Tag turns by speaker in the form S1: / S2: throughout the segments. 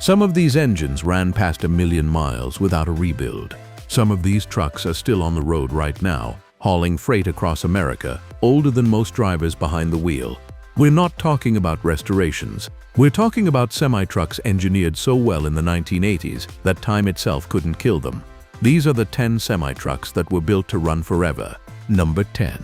S1: Some of these engines ran past 1 million miles without a rebuild. Some of these trucks are still on the road right now, hauling freight across America, older than most drivers behind the wheel. We're not talking about restorations. We're talking about semi-trucks engineered so well in the 1980s that time itself couldn't kill them. These are the 10 semi-trucks that were built to run forever. Number 10.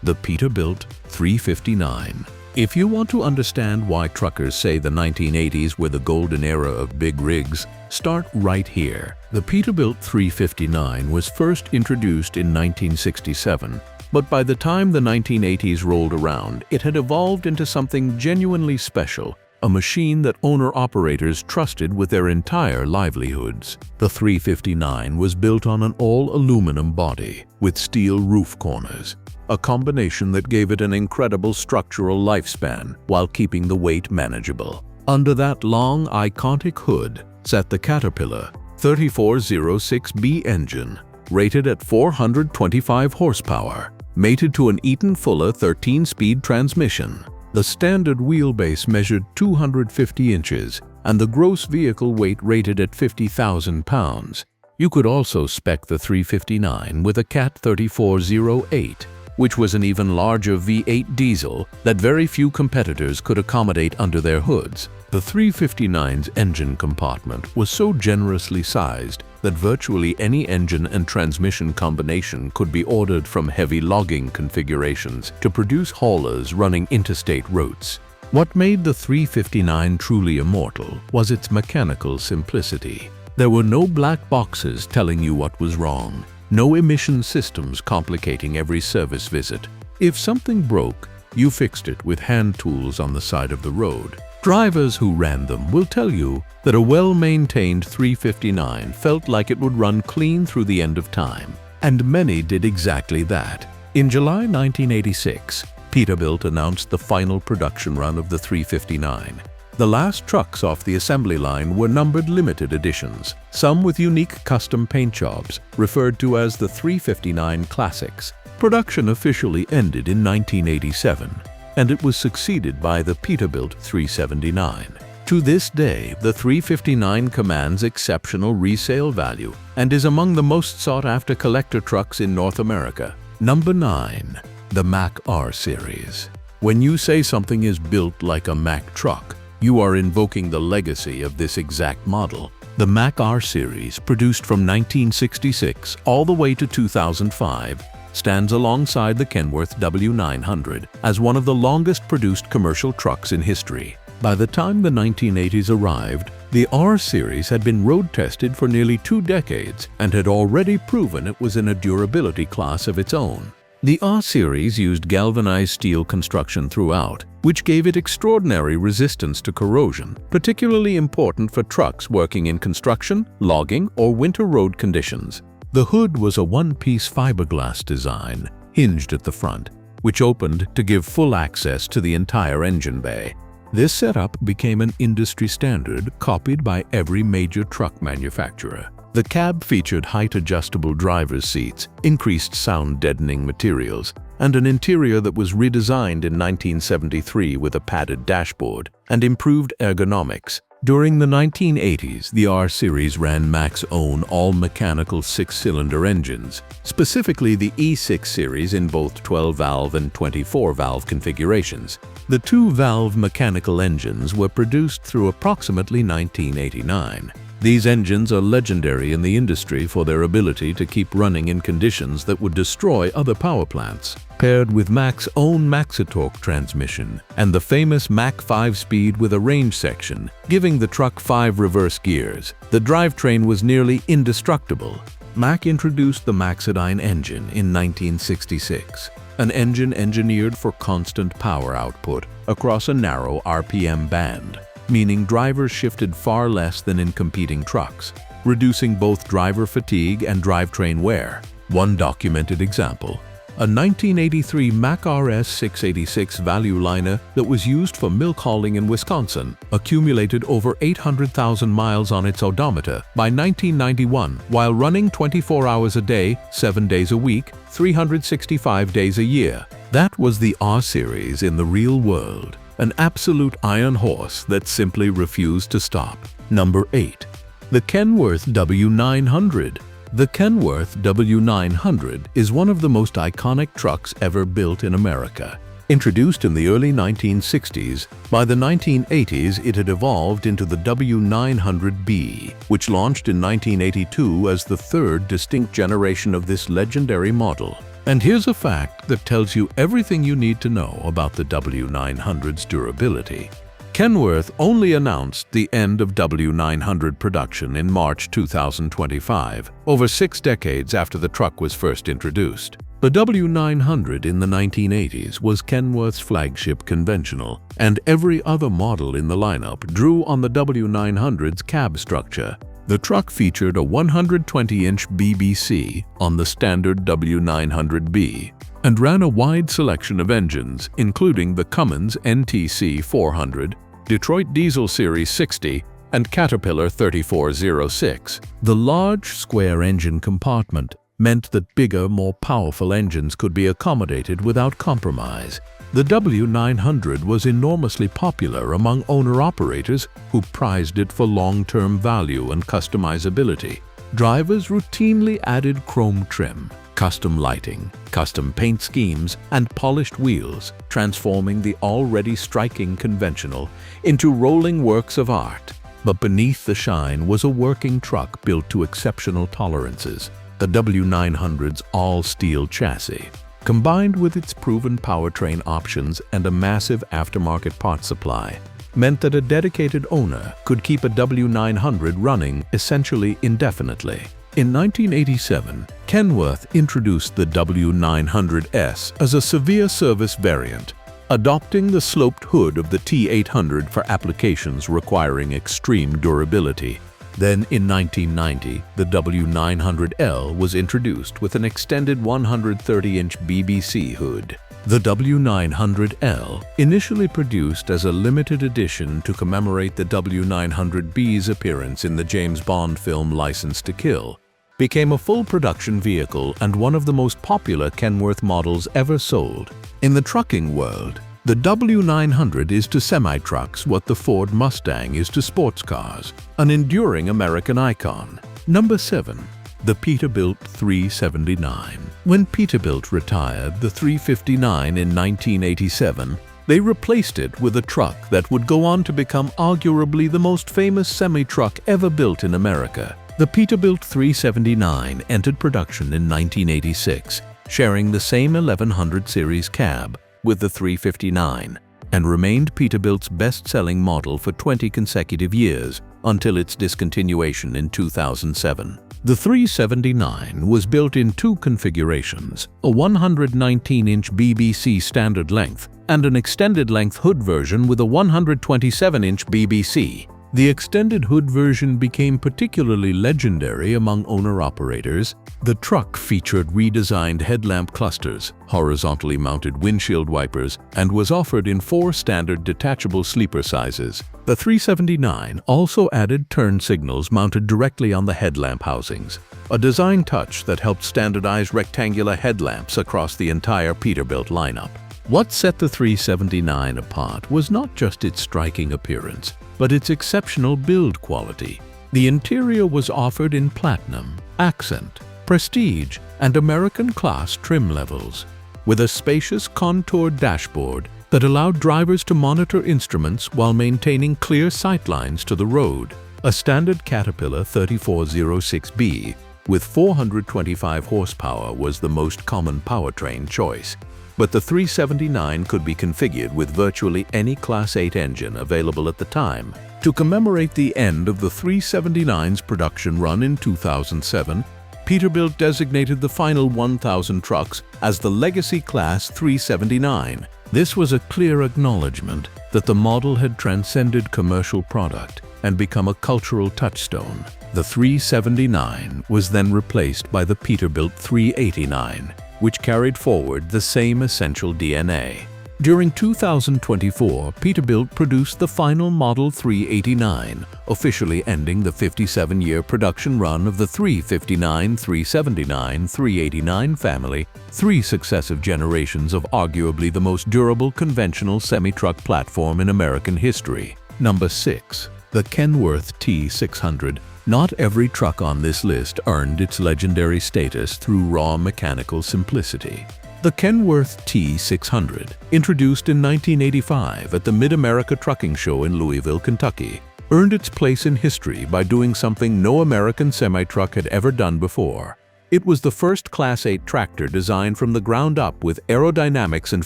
S1: The Peterbilt 359. If you want to understand why truckers say the 1980s were the golden era of big rigs, start right here. The Peterbilt 359 was first introduced in 1967, but by the time the 1980s rolled around, it had evolved into something genuinely special, a machine that owner-operators trusted with their entire livelihoods. The 359 was built on an all-aluminum body with steel roof corners, a combination that gave it an incredible structural lifespan while keeping the weight manageable. Under that long, iconic hood sat the Caterpillar 3406B engine, rated at 425 horsepower, mated to an Eaton Fuller 13-speed transmission. The standard wheelbase measured 250 inches and the gross vehicle weight rated at 50,000 pounds. You could also spec the 359 with a Cat 3408, which was an even larger V8 diesel that very few competitors could accommodate under their hoods. The 359's engine compartment was so generously sized that virtually any engine and transmission combination could be ordered from heavy logging configurations to produce haulers running interstate routes. What made the 359 truly immortal was its mechanical simplicity. There were no black boxes telling you what was wrong, no emission systems complicating every service visit. If something broke, you fixed it with hand tools on the side of the road. Drivers who ran them will tell you that a well-maintained 359 felt like it would run clean through the end of time. And many did exactly that. In July 1986, Peterbilt announced the final production run of the 359. The last trucks off the assembly line were numbered limited editions, some with unique custom paint jobs, referred to as the 359 Classics. Production officially ended in 1987, and it was succeeded by the Peterbilt 379. To this day, the 359 commands exceptional resale value and is among the most sought-after collector trucks in North America. Number 9. The Mack R Series. When you say something is built like a Mack truck, you are invoking the legacy of this exact model. The Mack R Series, produced from 1966 all the way to 2005, stands alongside the Kenworth W900 as one of the longest produced commercial trucks in history. By the time the 1980s arrived, the R Series had been road tested for nearly 2 decades and had already proven it was in a durability class of its own. The R Series used galvanized steel construction throughout, which gave it extraordinary resistance to corrosion, particularly important for trucks working in construction, logging, or winter road conditions. The hood was a one-piece fiberglass design, hinged at the front, which opened to give full access to the entire engine bay. This setup became an industry standard copied by every major truck manufacturer. The cab featured height-adjustable driver's seats, increased sound-deadening materials, and an interior that was redesigned in 1973 with a padded dashboard and improved ergonomics. During the 1980s, the R Series ran Mack's own all-mechanical 6-cylinder engines, specifically the E6 series in both 12-valve and 24-valve configurations. The 2-valve mechanical engines were produced through approximately 1989. These engines are legendary in the industry for their ability to keep running in conditions that would destroy other power plants. Paired with Mack's own Maxitorque transmission and the famous Mack 5-speed with a range section, giving the truck 5 reverse gears, the drivetrain was nearly indestructible. Mack introduced the Maxidyne engine in 1966, an engine engineered for constant power output across a narrow RPM band, meaning drivers shifted far less than in competing trucks, reducing both driver fatigue and drivetrain wear. One documented example: a 1983 Mack R 686 value liner that was used for milk hauling in Wisconsin accumulated over 800,000 miles on its odometer by 1991 while running 24 hours a day, 7 days a week, 365 days a year. That was the R Series in the real world. An absolute iron horse that simply refused to stop. Number 8. The Kenworth W900. The Kenworth W900 is one of the most iconic trucks ever built in America. Introduced in the early 1960s, by the 1980s it had evolved into the W900B, which launched in 1982 as the third distinct generation of this legendary model. And here's a fact that tells you everything you need to know about the W900's durability. Kenworth only announced the end of W900 production in March 2025, over 6 decades after the truck was first introduced. The W900 in the 1980s was Kenworth's flagship conventional, and every other model in the lineup drew on the W900's cab structure. The truck featured a 120-inch BBC on the standard W900B and ran a wide selection of engines, including the Cummins NTC 400, Detroit Diesel Series 60, and Caterpillar 3406. The large square engine compartment meant that bigger, more powerful engines could be accommodated without compromise. The W900 was enormously popular among owner-operators who prized it for long-term value and customizability. Drivers routinely added chrome trim, custom lighting, custom paint schemes, and polished wheels, transforming the already striking conventional into rolling works of art. But beneath the shine was a working truck built to exceptional tolerances. The W900's all-steel chassis, combined with its proven powertrain options and a massive aftermarket parts supply, meant that a dedicated owner could keep a W900 running essentially indefinitely. In 1987, Kenworth introduced the W900S as a severe service variant, adopting the sloped hood of the T800 for applications requiring extreme durability. Then, in 1990, the W900L was introduced with an extended 130-inch BBC hood. The W900L, initially produced as a limited edition to commemorate the W900B's appearance in the James Bond film License to Kill, became a full production vehicle and one of the most popular Kenworth models ever sold. In the trucking world, the W900 is to semi-trucks what the Ford Mustang is to sports cars, an enduring American icon. Number 7. The Peterbilt 379. When Peterbilt retired the 359 in 1987, they replaced it with a truck that would go on to become arguably the most famous semi-truck ever built in America. The Peterbilt 379 entered production in 1986, sharing the same 1100 series cab with the 359, and remained Peterbilt's best-selling model for 20 consecutive years until its discontinuation in 2007. The 379 was built in 2 configurations, a 119-inch BBC standard length and an extended-length hood version with a 127-inch BBC. The extended hood version became particularly legendary among owner-operators. The truck featured redesigned headlamp clusters, horizontally mounted windshield wipers, and was offered in 4 standard detachable sleeper sizes. The 379 also added turn signals mounted directly on the headlamp housings, a design touch that helped standardize rectangular headlamps across the entire Peterbilt lineup. What set the 379 apart was not just its striking appearance, but its exceptional build quality. The interior was offered in platinum, accent, prestige, and American class trim levels, with a spacious contoured dashboard that allowed drivers to monitor instruments while maintaining clear sightlines to the road. A standard Caterpillar 3406B with 425 horsepower was the most common powertrain choice, but the 379 could be configured with virtually any Class 8 engine available at the time. To commemorate the end of the 379's production run in 2007, Peterbilt designated the final 1,000 trucks as the Legacy Class 379. This was a clear acknowledgement that the model had transcended commercial product and become a cultural touchstone. The 379 was then replaced by the Peterbilt 389, which carried forward the same essential DNA. During 2024, Peterbilt produced the final Model 389, officially ending the 57-year production run of the 359, 379, 389 family, 3 successive generations of arguably the most durable conventional semi-truck platform in American history. Number 6. The Kenworth T600. Not every truck on this list earned its legendary status through raw mechanical simplicity. The Kenworth T600, introduced in 1985 at the Mid-America Trucking Show in Louisville, Kentucky, earned its place in history by doing something no American semi-truck had ever done before. It was the first Class 8 tractor designed from the ground up with aerodynamics and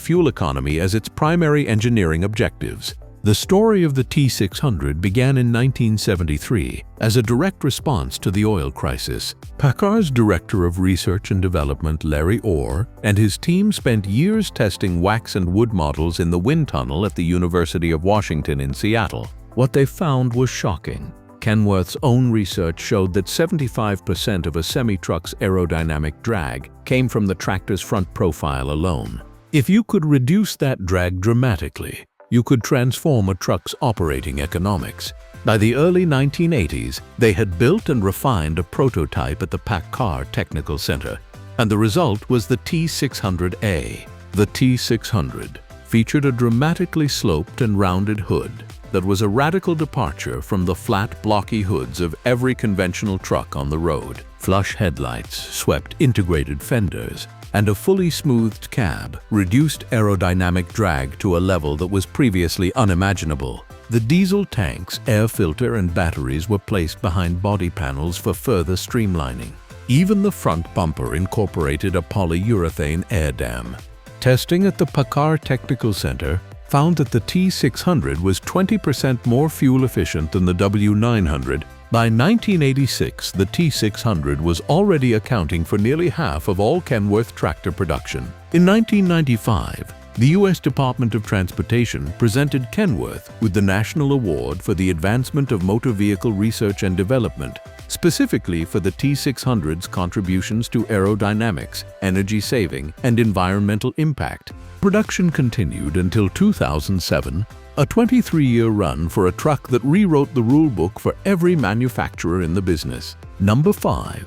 S1: fuel economy as its primary engineering objectives. The story of the T600 began in 1973 as a direct response to the oil crisis. PACCAR's Director of Research and Development, Larry Orr, and his team spent years testing wax and wood models in the wind tunnel at the University of Washington in Seattle. What they found was shocking. Kenworth's own research showed that 75% of a semi-truck's aerodynamic drag came from the tractor's front profile alone. If you could reduce that drag dramatically, you could transform a truck's operating economics. By the early 1980s, they had built and refined a prototype at the PACCAR Technical Center, and the result was the T600A. The T600 featured a dramatically sloped and rounded hood that was a radical departure from the flat, blocky hoods of every conventional truck on the road. Flush headlights, swept integrated fenders, and a fully smoothed cab reduced aerodynamic drag to a level that was previously unimaginable. The diesel tank's air filter and batteries were placed behind body panels for further streamlining. Even the front bumper incorporated a polyurethane air dam. Testing at the PACCAR Technical Center found that the T600 was 20% more fuel efficient than the W900. By 1986, the T600 was already accounting for nearly half of all Kenworth tractor production. In 1995, the U.S. Department of Transportation presented Kenworth with the National Award for the Advancement of Motor Vehicle Research and Development, specifically for the T600's contributions to aerodynamics, energy saving, and environmental impact. Production continued until 2007, a 23-year run for a truck that rewrote the rulebook for every manufacturer in the business. Number 5.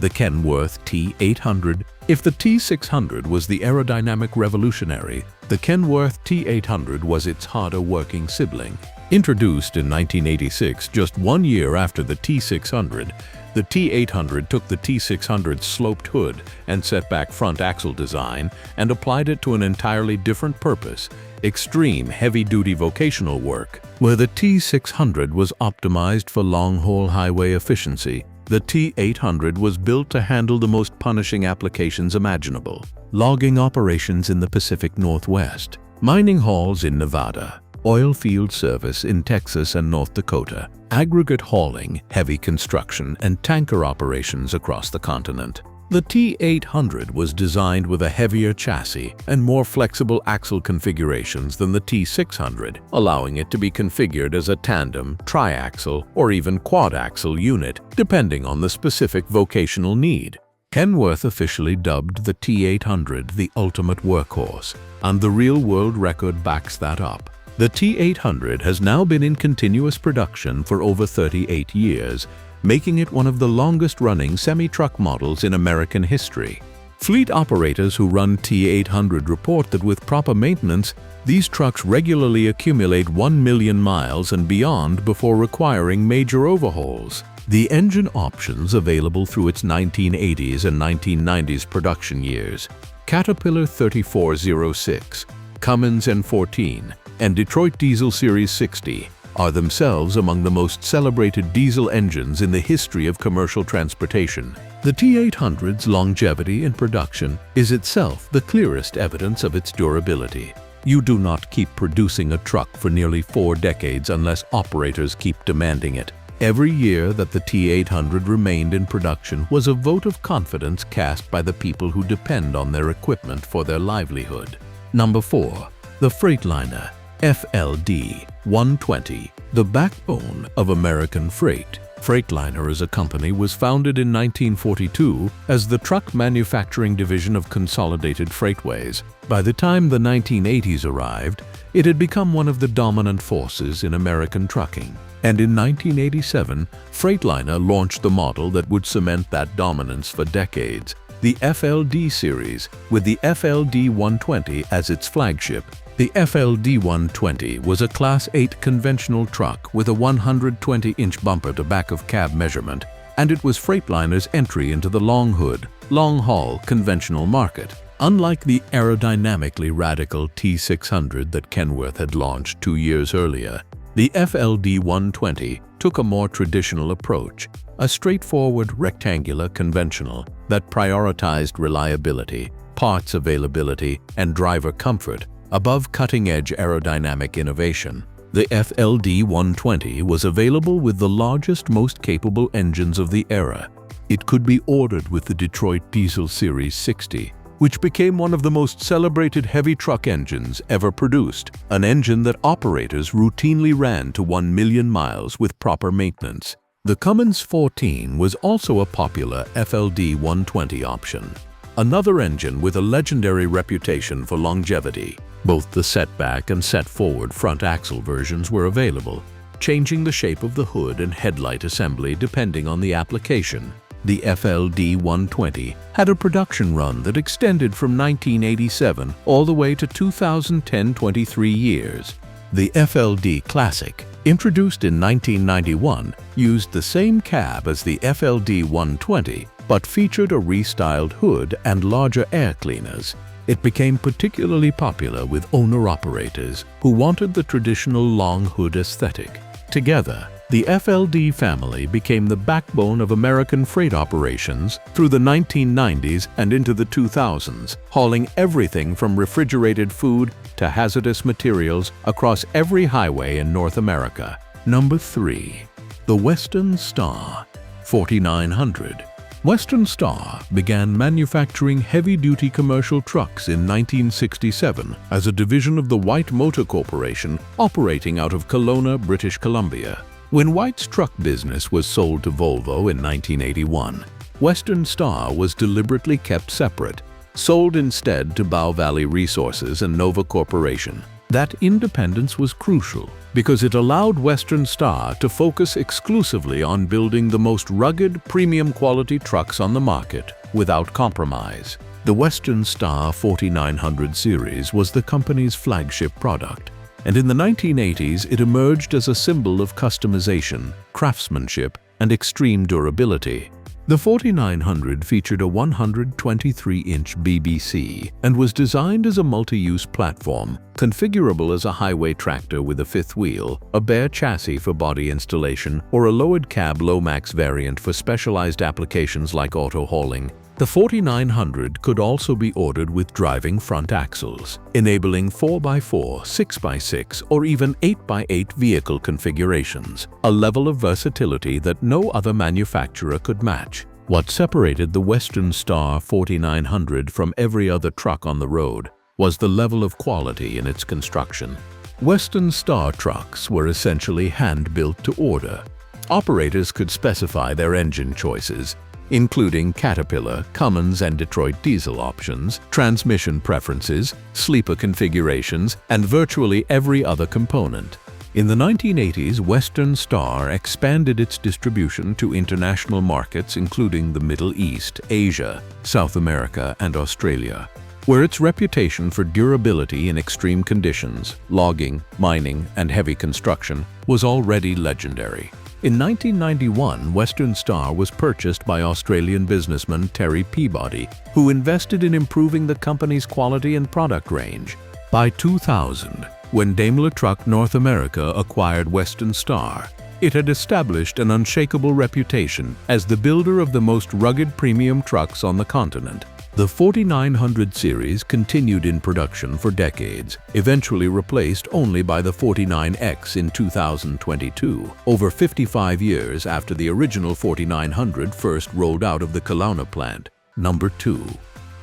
S1: The Kenworth T800. If the T600 was the aerodynamic revolutionary, the Kenworth T800 was its harder-working sibling. Introduced in 1986, just 1 year after the T600, the T800 took the T600's sloped hood and set-back front axle design and applied it to an entirely different purpose: extreme heavy-duty vocational work. Where the T600 was optimized for long-haul highway efficiency, the T800 was built to handle the most punishing applications imaginable: logging operations in the Pacific Northwest, mining hauls in Nevada, oil field service in Texas and North Dakota, aggregate hauling, heavy construction, and tanker operations across the continent. The T800 was designed with a heavier chassis and more flexible axle configurations than the T600, allowing it to be configured as a tandem, triaxle, or even quad-axle unit, depending on the specific vocational need. Kenworth officially dubbed the T800 the ultimate workhorse, and the real-world record backs that up. The T800 has now been in continuous production for over 38 years, making it one of the longest-running semi-truck models in American history. Fleet operators who run T800 report that with proper maintenance, these trucks regularly accumulate 1 million miles and beyond before requiring major overhauls. The engine options available through its 1980s and 1990s production years: Caterpillar 3406, Cummins N14, and Detroit Diesel Series 60 are themselves among the most celebrated diesel engines in the history of commercial transportation. The T800's longevity in production is itself the clearest evidence of its durability. You do not keep producing a truck for nearly 4 decades unless operators keep demanding it. Every year that the T800 remained in production was a vote of confidence cast by the people who depend on their equipment for their livelihood. Number 4. The Freightliner FLD120, the backbone of American freight. Freightliner as a company was founded in 1942 as the truck manufacturing division of Consolidated Freightways. By the time the 1980s arrived, it had become one of the dominant forces in American trucking. And in 1987, Freightliner launched the model that would cement that dominance for decades, the FLD series, with the FLD120 as its flagship. The FLD120 was a Class 8 conventional truck with a 120-inch bumper to back-of-cab measurement, and it was Freightliner's entry into the long-hood, long-haul conventional market. Unlike the aerodynamically radical T600 that Kenworth had launched 2 years earlier, the FLD120 took a more traditional approach, a straightforward rectangular conventional that prioritized reliability, parts availability, and driver comfort above cutting-edge aerodynamic innovation. The FLD120 was available with the largest, most capable engines of the era. It could be ordered with the Detroit Diesel Series 60, which became one of the most celebrated heavy truck engines ever produced, an engine that operators routinely ran to 1 million miles with proper maintenance. The Cummins 14 was also a popular FLD120 option, another engine with a legendary reputation for longevity. Both the setback and set-forward front axle versions were available, changing the shape of the hood and headlight assembly depending on the application. The FLD120 had a production run that extended from 1987 all the way to 2010, 23 years. The FLD Classic, introduced in 1991, used the same cab as the FLD120, but featured a restyled hood and larger air cleaners. It became particularly popular with owner-operators who wanted the traditional long hood aesthetic. Together, the FLD family became the backbone of American freight operations through the 1990s and into the 2000s, hauling everything from refrigerated food to hazardous materials across every highway in North America. Number 3. The Western Star 4900. Western Star began manufacturing heavy-duty commercial trucks in 1967 as a division of the White Motor Corporation operating out of Kelowna, British Columbia. When White's truck business was sold to Volvo in 1981, Western Star was deliberately kept separate, sold instead to Bow Valley Resources and Nova Corporation. That independence was crucial because it allowed Western Star to focus exclusively on building the most rugged, premium-quality trucks on the market without compromise. The Western Star 4900 series was the company's flagship product, and in the 1980s it emerged as a symbol of customization, craftsmanship, and extreme durability. The 4900 featured a 123-inch BBC and was designed as a multi-use platform, configurable as a highway tractor with a fifth wheel, a bare chassis for body installation, or a lowered cab low-max variant for specialized applications like auto hauling. The 4900 could also be ordered with driving front axles, enabling 4x4, 6x6, or even 8x8 vehicle configurations, a level of versatility that no other manufacturer could match. What separated the Western Star 4900 from every other truck on the road was the level of quality in its construction. Western Star trucks were essentially hand-built to order. Operators could specify their engine choices, including Caterpillar, Cummins, and Detroit diesel options, transmission preferences, sleeper configurations, and virtually every other component. In the 1980s, Western Star expanded its distribution to international markets including the Middle East, Asia, South America, and Australia, where its reputation for durability in extreme conditions, logging, mining, and heavy construction was already legendary. In 1991, Western Star was purchased by Australian businessman Terry Peabody, who invested in improving the company's quality and product range. By 2000, when Daimler Truck North America acquired Western Star, it had established an unshakable reputation as the builder of the most rugged premium trucks on the continent. The 4900 series continued in production for decades, eventually replaced only by the 49X in 2022, over 55 years after the original 4900 first rolled out of the Kelowna plant. Number 2.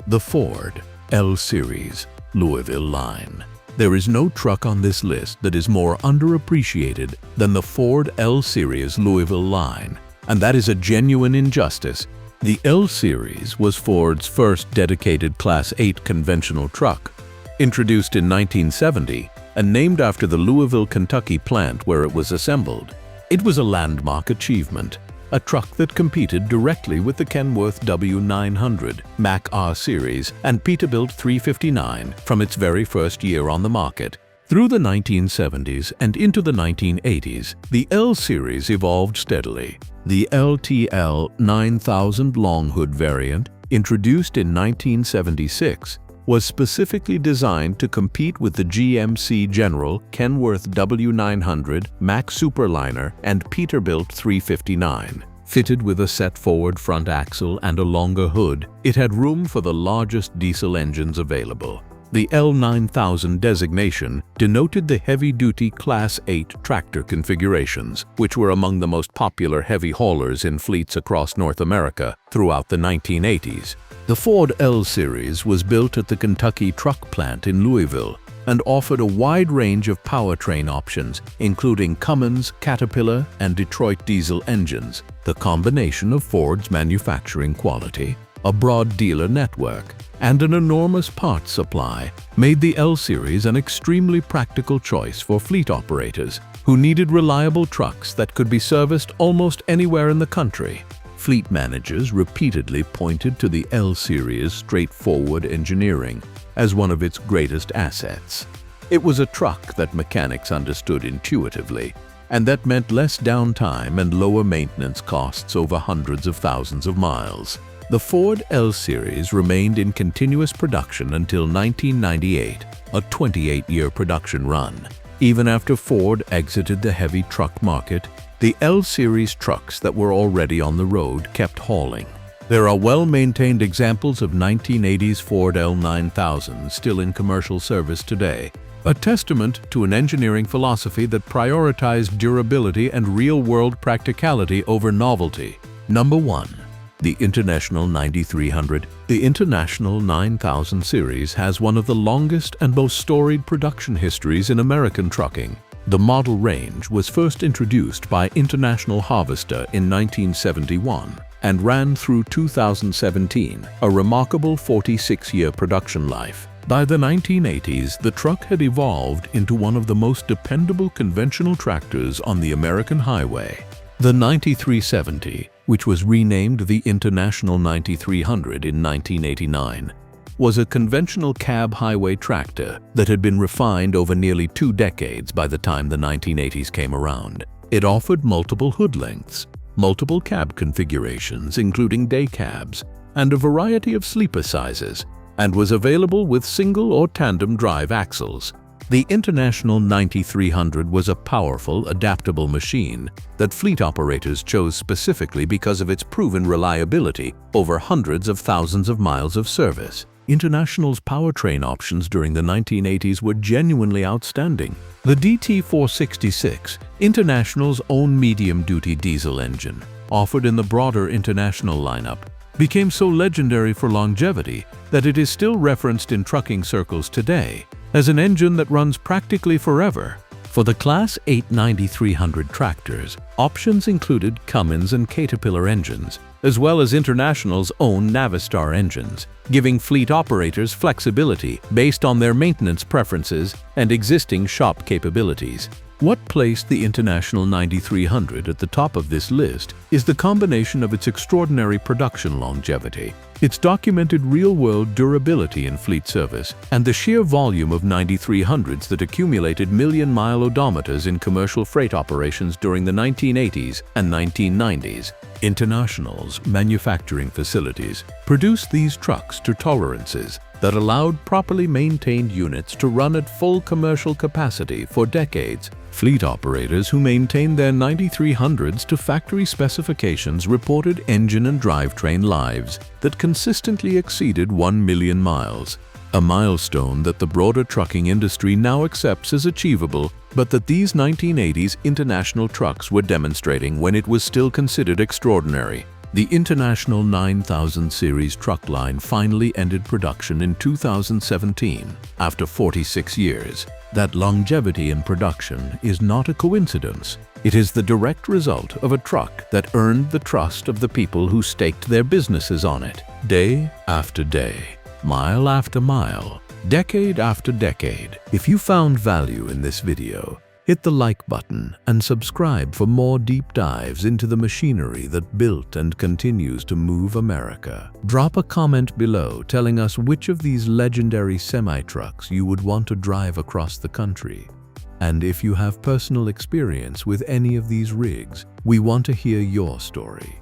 S1: The Ford L Series Louisville line. There is no truck on this list that is more underappreciated than the Ford L Series Louisville line, and that is a genuine injustice. The L Series was Ford's first dedicated Class 8 conventional truck. Introduced in 1970 and named after the Louisville, Kentucky plant where it was assembled, it was a landmark achievement, a truck that competed directly with the Kenworth W900, Mack R Series, and Peterbilt 359 from its very first year on the market. Through the 1970s and into the 1980s, the L Series evolved steadily. The LTL 9000 long hood variant, introduced in 1976, was specifically designed to compete with the GMC General, Kenworth W900, Mack Superliner, and Peterbilt 359. Fitted with a set forward front axle and a longer hood, it had room for the largest diesel engines available. The L9000 designation denoted the heavy-duty Class 8 tractor configurations, which were among the most popular heavy haulers in fleets across North America throughout the 1980s. The Ford L Series was built at the Kentucky Truck Plant in Louisville and offered a wide range of powertrain options, including Cummins, Caterpillar, and Detroit diesel engines. The combination of Ford's manufacturing quality, a broad dealer network, and an enormous parts supply made the L Series an extremely practical choice for fleet operators who needed reliable trucks that could be serviced almost anywhere in the country. Fleet managers repeatedly pointed to the L Series' straightforward engineering as one of its greatest assets. It was a truck that mechanics understood intuitively, and that meant less downtime and lower maintenance costs over hundreds of thousands of miles. The Ford L Series remained in continuous production until 1998, a 28-year production run. Even after Ford exited the heavy truck market, the L Series trucks that were already on the road kept hauling. There are well-maintained examples of 1980s Ford L9000 still in commercial service today, a testament to an engineering philosophy that prioritized durability and real-world practicality over novelty. Number 1. The International 9300. The International 9000 series has one of the longest and most storied production histories in American trucking. The model range was first introduced by International Harvester in 1971 and ran through 2017, a remarkable 46-year production life. By the 1980s, the truck had evolved into one of the most dependable conventional tractors on the American highway. The 9370, which was renamed the International 9300 in 1989, was a conventional cab highway tractor that had been refined over nearly 2 decades by the time the 1980s came around. It offered multiple hood lengths, multiple cab configurations including day cabs, and a variety of sleeper sizes, and was available with single or tandem drive axles. The International 9300 was a powerful, adaptable machine that fleet operators chose specifically because of its proven reliability over hundreds of thousands of miles of service. International's powertrain options during the 1980s were genuinely outstanding. The DT466, International's own medium-duty diesel engine, offered in the broader International lineup, became so legendary for longevity that it is still referenced in trucking circles today as an engine that runs practically forever. For the Class 8 9300 tractors, options included Cummins and Caterpillar engines, as well as International's own Navistar engines, giving fleet operators flexibility based on their maintenance preferences and existing shop capabilities. What placed the International 9300 at the top of this list is the combination of its extraordinary production longevity, its documented real-world durability in fleet service, and the sheer volume of 9300s that accumulated million-mile odometers in commercial freight operations during the 1980s and 1990s. International's manufacturing facilities produced these trucks to tolerances that allowed properly maintained units to run at full commercial capacity for decades. Fleet operators who maintained their 9300s to factory specifications reported engine and drivetrain lives that consistently exceeded 1 million miles, a milestone that the broader trucking industry now accepts as achievable, but that these 1980s International trucks were demonstrating when it was still considered extraordinary. The International 9000 series truck line finally ended production in 2017, after 46 years. That longevity in production is not a coincidence. It is the direct result of a truck that earned the trust of the people who staked their businesses on it, day after day, mile after mile, decade after decade. If you found value in this video, Hit the like button and subscribe for more deep dives into the machinery that built and continues to move America. Drop a comment below telling us which of these legendary semi-trucks you would want to drive across the country. And if you have personal experience with any of these rigs, we want to hear your story.